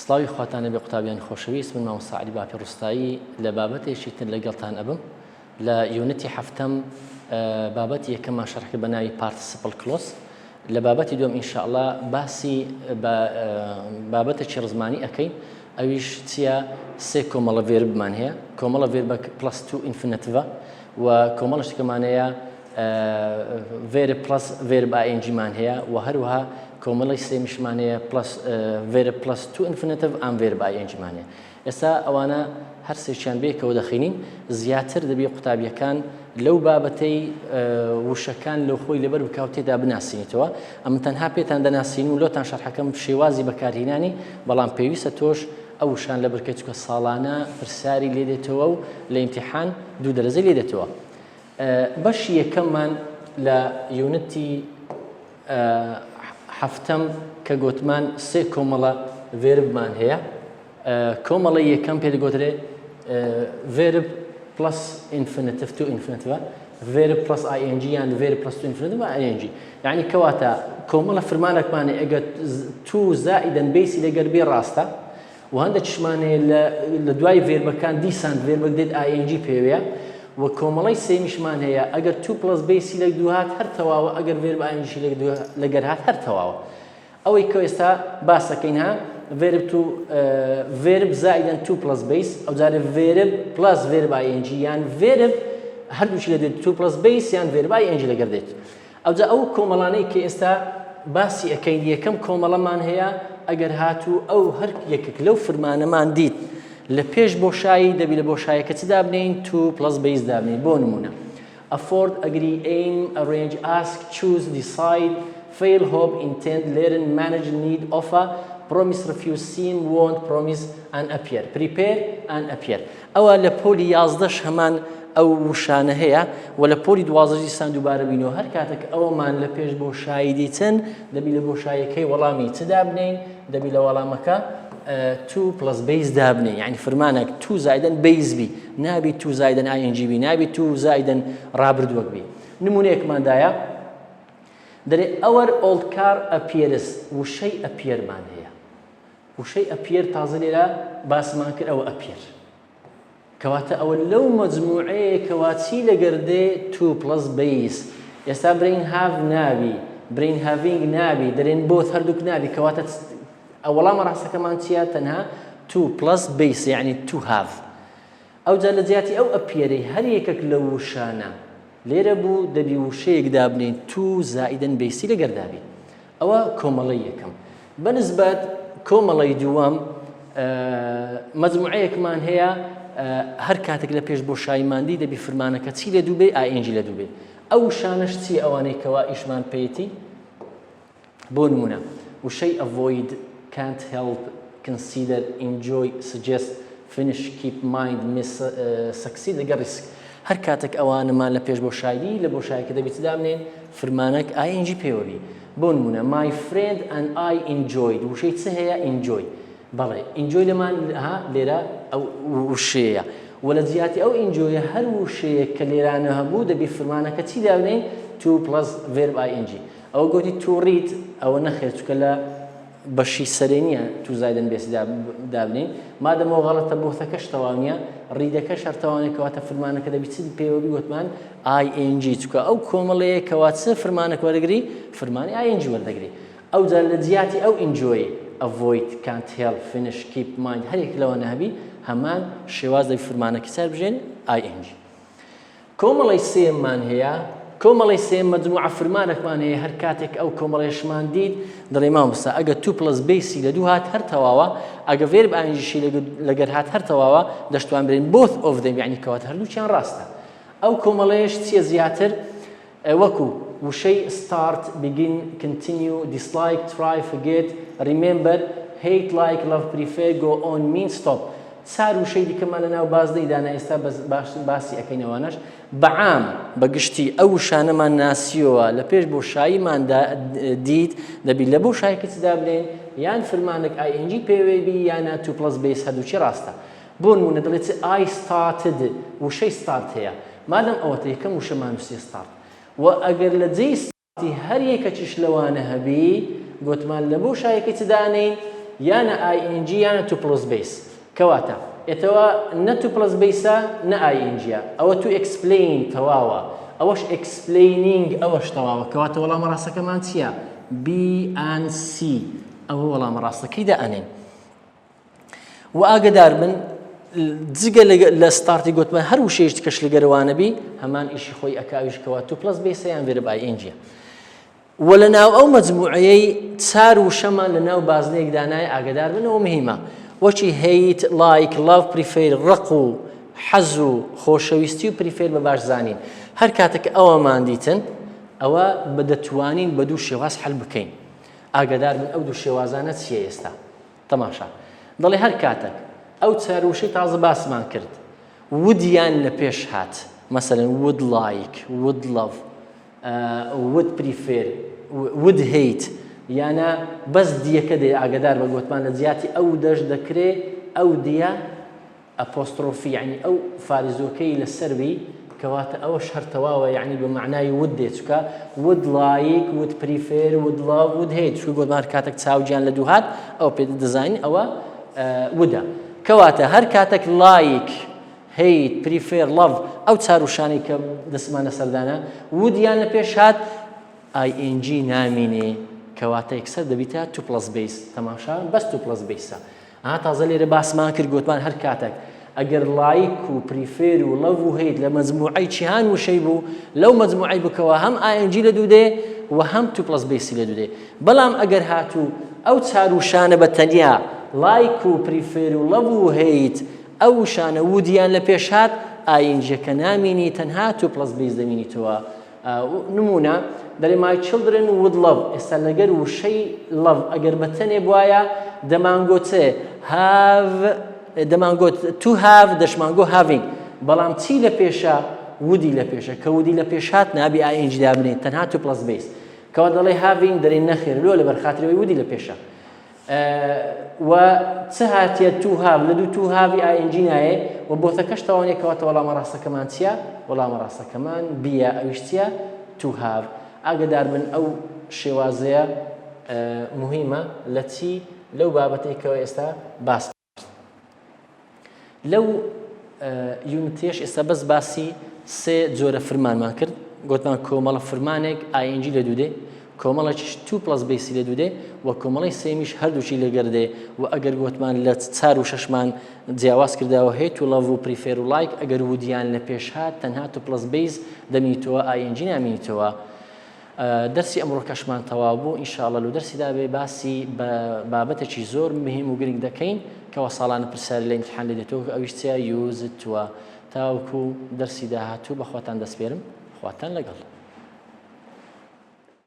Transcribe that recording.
سڵاوی خواتانە بێ قوتابیانی خۆشەویست من مامۆستا عەلی باپی ڕوستایی لە بابەتێکی تر لەگەڵتان ئەبم لە یونیتی هەفتەم بابەتی یەکەممان شەرح کرد بە ناوی پارتیسیپل کلۆز لە بابەتی دووەم ئینشاءڵڵا باسی بابەتێکی ڕزمانی ئەەکەین ئەویش چییە سێ کۆمەڵە ڤێربمان هەیە کۆمەڵە ڤێربە پلس تو ئینفینیتیڤە و کۆمەڵەشتەکەمانەیە ڤێرب پلس ڤێرب ئاینجیمان هەیە و هەروەها کۆمەڵی سێمیشمان هەیە ڤێرب پلس تو ئینفینیتیڤ ئەم ڤێرب ئاینجیمان هەیە ئێستا ئەوانە هەر سێکیان بێکەوە دەخینین زیاتر دەبێت قوتابیەکان لەو بابەتەی وشەکان لەو خۆی لەبەر بکاو تێدا بناسیینیتەوە ئەم تەنها پێتان دەناسیین و لۆتان شەرحەکەم شێوازی بەکارهێنانی بەڵام پێویستە تۆش ئەو وشان لەبەر کەچکە ساڵانە پرسیاری لێ دێتەوە و لە ئیمتیحان دوو دەرەجە لێ دێتەوە بەشی یەکەممان لە یونیتی هەفتەم کە گوتمان سێ کۆمەڵە ڤێربمان هەیە کۆمەڵی یەکەم پێ دەگوترێ ڤێرب پلس ئینفینیتیڤ تو ئینفینیتیڤە ڤێرب پلس ئاینجی یان ڤێرب پلس تو ئینفینیتیڤ ئاینجی یعنی کەواتە کۆمەڵە فرمانێکمانە ئەگەر تو زائیدەن بەیسی لەگەر بێ ڕاستە و هەندێک چشمانەیە لە دوای ڤێربەکان دیسان ڤێربەک دێت ئاینجی پێوەیە و کۆمەڵی سێمیشمان هەیە ئەگەر تو پلس بەیسی لەک دوو هات هەر تەواوە ئەگەر ڤێرب ئاینجی لەگەر هات هەر تەواوە ئەوەی کە ئێستا باسەکەین ها ڤێرب زائیدەن تو پلس بەیس ئەو جارە ڤێرب پلس ڤێرب ئاینجی یان ڤێرب هەردووچی لە دێت تو پلس بەیس یان ڤێرب ئاینجی لەگەر دێت ئەوجا ئەو کۆمەڵانەی کە ئێستا باسی ئەەکەین یەکەم کۆمەڵەمان هەیە ئەگەر هاتوو ئەو هەر یەکێک لەو فرمانەمان دیت لە پێش بۆشایی دەبی لە بۆشایەکە چ دابنین تو پلس بەیس دابنین بۆ نمونە afford agree aim arrange ask choose decide fail hope intend learn manage need offer promise refuse seem want promise and appear prepare and appear ئەوە لە پۆلی 11 هەمان ئەو وشانە هەیە و لە پۆلی 12 سان دووبارە بینەوە هەر کاتێک ئەوەمان لە پێش بۆشایی دیتن دەبی لە بۆشایەکەی وەڵامی چ دابنین دەبی لە وەڵامەکە تو پلس بەیس دابنێ یعنی فرمانێک تو زایدەن بەیس بی نابی تو زایدەن ئاینجی بی نابی تو زایدەن ڕابردووەک بی نمونەیەکماندایە دەرێ ئەوەر ئۆڵد کار ئەپیرس وشەی ئەپیرمان هەیە وشەی ئەپیر تازە لێرە باسمان کرد ئەوە ئەپیر کەواتە ئەوە لەو مەجموعەیە کەواچی لەگەردێ تو پلس بەیس ئێستا برین هاف نابی برین هاڤینگ نابی دەرێن بۆت هەردووک نابی کەواتە ئەوەڵامە ڕاستەکەمان چیە تەنها تو پلس بەیس یعنی تو هاف ئەوجا لە جیاتی ئەو ئەپیرەی هەر یەکێک لە وشانە لێرە بوو دەبی وشەیەک دابنین تو زائیدەن بەیسی لەگەردابی ئەوە کۆمەڵی یەکەم بەنسبەت کۆمەڵی دووەم مەجموعەیەکمان هەیە هەر کاتێک لە پێش بۆشاییماندی دەبی فرمانەکە چی لە دوو بێ ئاینجی لە دوو بێ ئەو شانش چی ئەوانەی کەوا ئیشمان پێیەتی بۆ نمونە وشەی avoid can't help consider enjoy suggest finish keep mind miss succeed لەگەر ریسک هەر کاتێک ئەوانەمان لە پێش بۆشایی لە بۆشاییکە دەبێت دامنێن فرمانەک ئاینجی پێوەبی بۆ نمونە my friend and I enjoyed وشەی چ هەیە enjoy بەڵێ enjoy لەمان لێرە ئەو وشەیە و لە جیاتی ئەو ئینجۆیە هەر وشەیە کە لێرانە هەبوو دەبی فرمانەکە چی دابنین تو پلس ڤێرب ئاینجی ئەوە گوتی تو ڕیت ئەوە نەخێر چکە لە بەشی سەرێنیە تو زایدەن بێسی دابنین مادەمەوە غەڵەتە بۆتەکەش تەواو نییە ڕیدەکەش هەر تەواوانێک کەواتە فرمانەکە دەبی چی پێوەبی گوتمان ئاینجی چکە ئەو کۆمەڵەیە کەوات چ فرمانێک وەرەگری فرمانی ئاینجی وەردەگری ئەوجا لە جیاتی ئەو ئینجۆی avoid can't help finish keep mind هەرێک لەوانە هەبی هەمان شێواز دەبی فرمانەکە سەر بژێن ئاینجی کۆمەڵی سێممان هەیە کۆمەڵی سێم مەجموعە فرمانێکمان هەیە هەر کاتێک ئەو کۆمەڵێشمان دیت دەڵێ مامۆستا ئەگەر تو پلس بەیسی لە دوو هات هەر تەواوە ئەگە ڤێرب ئاینجیشی لەگەر هات هەر تەواوە دەشتوان برێن both of them یعنی کەواتە هەردووچیان ڕاستە ئەو کۆمەڵەیەش چییە زیاتر وەکو وشەی start begin continue dislike try forget remember hate like love prefer go on mean stop چار وشەی دیکەمان لەناو بازدەیدانا ئێستا باسی ئەەکەینەوانش بەعام بەگشتی ئەو شانەمان ناسیەوە لە پێش بۆشاییماندا دیت دەبی لە بۆشایەکە چ دابنێن یان فرمانێک ئاینجی پێوێبی یانە تو پلس بەیس هەردووچی ڕاستە بۆ نمونە دەڵێت I started وشەی start هەیە مادەم ئەوەتە یەکەم وشەمان نووسێ start و ئەگەر لە جێی starتی هەر یەکەچیش لەوانە هەبی گوتمان لە بۆشایەکە چ دانین یانە ING یانە تو پلس بیس کەواتە ئێتەوە نە تو پلس بیسە نە INGە ئەوە تو ئەکسپلین تەواوە ئەوەش ئەکسپلینینگ ئەوەش تەواوە کەواتە وەڵامە ڕاستەکەمان چییە B and C ئەوە وەڵامە ڕاستەکەی دائەنێن و ئاگدار بن جگە لە ستارتی گوتمان هەر وشەیەش کەش لەگەرەوانەبی هەمان ئیشی خۆی ئەکاویش کەوا تو پلس بیسە یان vێرە INGە و لە ناو ئەو مەجموعەیەی چار وشەمان لە ناو بازنەیەک دانایە ئاگدار بنەوە مهمە وەچی هەیت لایک لاف پریفێر ڕق و حەز و خۆشەویستی و پریفێر بە باش زانین هەر کاتێک ئەوەمان دیتن ئەوە بە دەتوانین بە دوو شێواز حەل بکەین ئاگدار بن ئەو دوو شێوازانە چییە ئێستا تەماشا دەڵێ هەر کاتێک ئەو چار وشەی تازە باسمان کرد ودیان لە پێش هات مەسەلەن ود لایک ود لاف ود پریفێر ود هەیت یانە بەس دیەکە دێ ئاگدار بە گوتمان لە جیاتی ئەو دەش دەکرێت ئەو دیە ئەپۆسترۆفی یعنی ئەو فارزۆکەی لەسەروی کەواتە ئەوەش هەر تەواوە یعنی بە معنای ود دێت چکە ود لایک ود پریفێر ود لاف ود هەیت چکە گوتمان هەر کاتێک چاوجیان لە دوو هات ئەو پێ دەزانین ئەوە ودا کەواتە هەر کاتێک لایک هەیت پریفێر لاف ئەو چار وشانەی کە دەستمانە سەردانە ودیان لە پێش هات ING نامینێ کەواتە یەکسەر دەبیتە تو پلس بیس تەماشا بەس تو پلس بیسە تازە لێرە باسمان کرد گوتمان هەر کاتێک ئەگەر لایک و پریفێر و لەڤ و هەیت لە مەجموعەی چیهان وشەی بوو لەو مەجموعەی بکەوە هەم ING لە دوو دێ و هەم تو پلس بیسی لە دوو دێ بەڵام ئەگەر هاتوو ئەو چار وشانە بە تەنیا لایک و پریفێر و لەڤ و هەیت ئەو وشانە ودیان لە پێش هات INGەکە نامینی تەنها تو پلس بیس دەمینیتەوە نمونە دەڵێ my children would love ئێستا لەگەر وشەی love ئەگەر بە تەنێ بواە دەمانگۆتێ have دەمانگۆت to have دەشمانگۆ having بەڵام چی لە پێشە ودی لە پێشە کە ودی لە پێش هات نابی ING دابنێت تەنها تو پلس بیس کەوا دەڵێ having دەڵێ نەخێر لۆ لەبەر خاترەوەی ودی لە پێشە و چه هاتیە تو have لە دوو تو هاوی ING نایە و بۆتەکەش تەوانێت کەواتە وەڵامە ڕاستەکەمان چییە وەڵامە ڕاستەکەمان بیە ئەویش چییە تو have ئاگدار بن ئەو شێوازەیە مهمە لە چی لەو بابەتێکەوە ئێستا باس لەو یونتێش ئێستا بەس باسی سێ جۆرە فرمانمان کرد گوتمان کۆمەڵە فرمانێک ING لە دوو دێ کۆمەڵێکیش تو پلس بیسی لە دوو دێ و کۆمەڵی سێمیش هەردووچی لەگەر دێ و ئەگەر گوتمان لە چار و شەشمان جیاواز کرداوە هەیت و لەڤ و پریفێر و لایک ئەگەر ودیان لە پێش هات تەنها تو پلس بیس دەمینیتەوە ING نامینیتەوە دەرسی ئەمڕۆ کەشمان تەواو بوو ئینشاءڵڵا لە دەرسیدا بێ باسی بابەتێکی زۆر مهم و گرنگ دەکەین کەەوە ساڵانە پرسیاری لە ئیمتحان لێ دێتەوە ئەویش چیە یوزتووە تاوەکو دەرسی داهاتوو بەخواتان دەسپێرم خواتان لەگەڵ